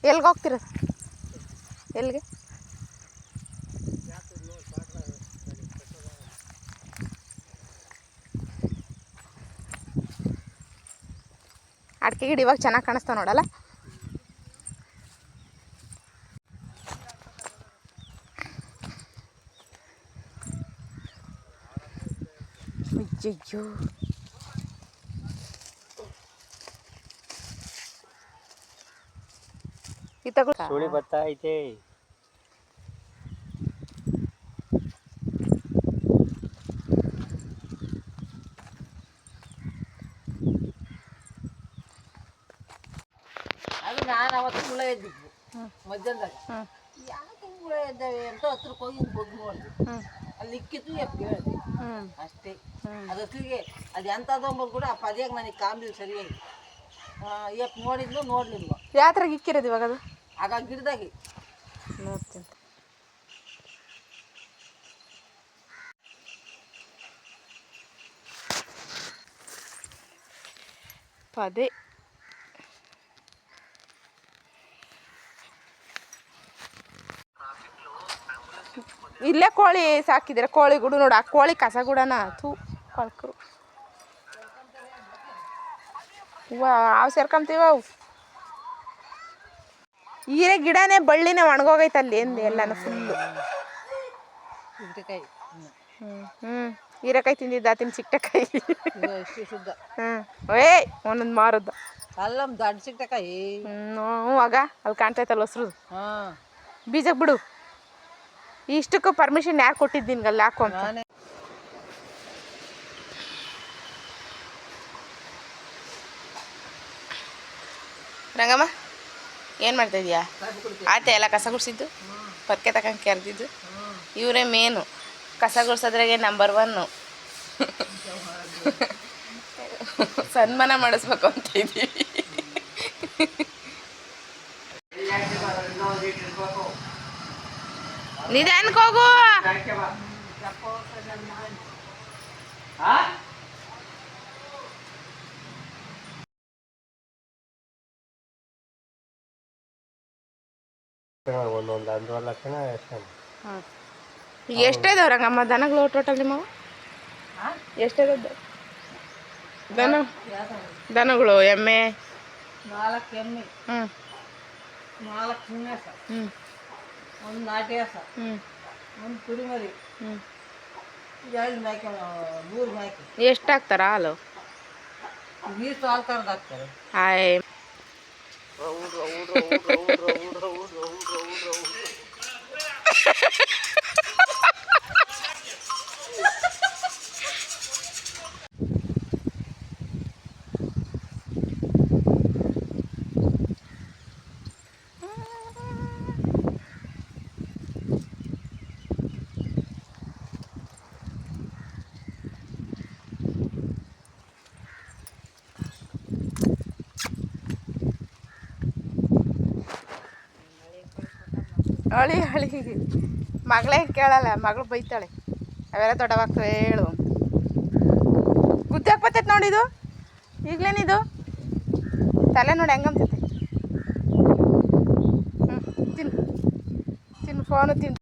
ಎಲ್ಲಿಗೆ ಹೋಗ್ತಿರೋದು? ಎಲ್ಲಿಗೆ? ಅಡಿಕೆ ಗಿಡ ಇವಾಗ ಚೆನ್ನಾಗಿ ಕಾಣಿಸ್ತಾವ ನೋಡಲ್ಲ. ಅಯ್ಯಯ್ಯೋ, ಸುಳಿ ಬರ್ತಾ ಐತೆ. ಅದು ನಾನು ಅವತ್ತು ಹುಳ ಎದ್ದಿದ್ವು ಮಧ್ಯಾಹ್ನದಾಗ. ಯಾಕೆ ಹುಳ ಎದ್ದಾವೆ ಅಂತ ಹತ್ರಕ್ಕೆ ಹೋಗಿ ಬಗ್ಗಿ ನೋಡಿದ್ವಿ. ಅಲ್ಲಿ ಇಕ್ಕಿತ್ತು ಎಪ್ಪಿಗೆ ಹೇಳಿದ್ವಿ ಅಷ್ಟೇ. ಅದೊತ್ತಿಗೆ ಅದು ಎಂಥದ್ದು ಕೂಡ ಆ ಪದ್ಯಾಗ ನನಗೆ ಕಾಮ್ಲಿಲ್ಲ ಸರಿಯಾಗಿ. ಎಪ್ಪು ನೋಡಿದ್ಲು ನೋಡ್ಲಿಲ್ವ. ಯಾತ್ರಾಗ ಇಕ್ಕಿರೋದು ಇವಾಗ? ಅದು ಆಗ ಗಿಡದಾಗಿ ನೋಡ್ತೀನಿ. ಪದೇ ಇಲ್ಲೇ ಕೋಳಿ ಸಾಕಿದ್ರೆ ಕೋಳಿ ಗುಡು ನೋಡು. ಆ ಕೋಳಿ ಕಸ ಗುಡನ ಥೂ ಕೊಳ್ಕರು. ಹೂವು ಅವು ಸೇರ್ಕೊಂತೀವ. ಅವು ಹೀರೆ ಗಿಡನೇ ಬಳ್ಳಿನೇ ಒಣಗೋಗೈತೆ ಅಲ್ಲಿ ಎಂದು ಎಲ್ಲನೂ ಫುಲ್ಲು. ಸಿಕ್ಟೆಕಾಯಿ. ಹೀರೆಕಾಯಿ ತಿಂದಿದ್ದ ಆತಿನ ಸಿಕ್ಟೆಕಾಯಿ. ಶುದ್ಧ. ಏಯ್ ಒಂದೊಂದು ಮಾರದ್ದು ಅಲ್ಲ ದೊಡ್ಡ ಸಿಕ್ಟೆಕಾಯಿ. ಹ್ಞೂ ಆಗ ಅಲ್ಲಿ ಕಾಣ್ತೈತಲ್ಲ ಹಸ್ರು. ಬೀಜಕ್ಕೆ ಬಿಡು. ಇಷ್ಟಕ್ಕೂ ಪರ್ಮಿಷನ್ ಯಾರು ಕೊಟ್ಟಿದ್ದು ಅಲ್ಲಿ ಹಾಕು ಅಂತ? ರಂಗಮ್ಮ ಏನು ಮಾಡ್ತಾಯಿದ್ಯಾ? ಆಯ್ತಾ ಎಲ್ಲ ಕಸ ಗುಡಿಸಿದ್ದು? ಪರ್ಕೆ ತಗೊಂಡು ಕೆರೆದಿದ್ದು ಇವರೇ ಮೇನು. ಕಸ ಗುಡ್ಸೋದ್ರಾಗೆ ನಂಬರ್ 1. ಸನ್ಮಾನ ಮಾಡಿಸ್ಬೇಕು ಅಂತ ಇದ್ದೀವಿ. ನಿಧಾನಕ್ಕೆ ಹೋಗು. ಒಂದೊಂದು 1.5 ಲಕ್ಷನ ಎಷ್ಟೇ ಇದಾವೆ ರಂಗಮ್ಮ ದನಗಳು ಟೋಟಲ್ ನಿಮ್ಮವು? ಎಷ್ಟೇ ದನಗಳು? ಎಮ್ಮೆ 4 ಎಮ್ಮೆ. 4 ಸುಮ್ಮನೆ ಸರ್. ಒಂದು ನಾಟಿ ಹಸ. ಒಂದು ಕುರಿಮರಿ. 2 ಮೇಕೆ, 3 ಮೇಕೆ. ಎಷ್ಟು ಹಾಕ್ತಾರ ಹಾಲು? 20 ಹಾಲು ಕರೆದು ಹಾಕ್ತಾರೆ. ಆಯ್ ಅಳಿ ಅಳಿ ಮಗಳೇ ಕೇಳಲ್ಲ. ಮಗಳು ಬೈತಾಳೆ ಅವೆಲ್ಲ ದೊಡ್ಡವಾಗ್ತವೆ ಹೇಳು. ಗುದ್ದಾಕ್ ಬರ್ತೈತೆ ನೋಡಿದು. ಈಗಲೇನಿದು ತಲೆ ನೋಡಿ ಹೆಂಗಂತೈತೆ. ತಿನ್ನು ತಿನ್ನು ಫೋನು ತಿನ್ನು.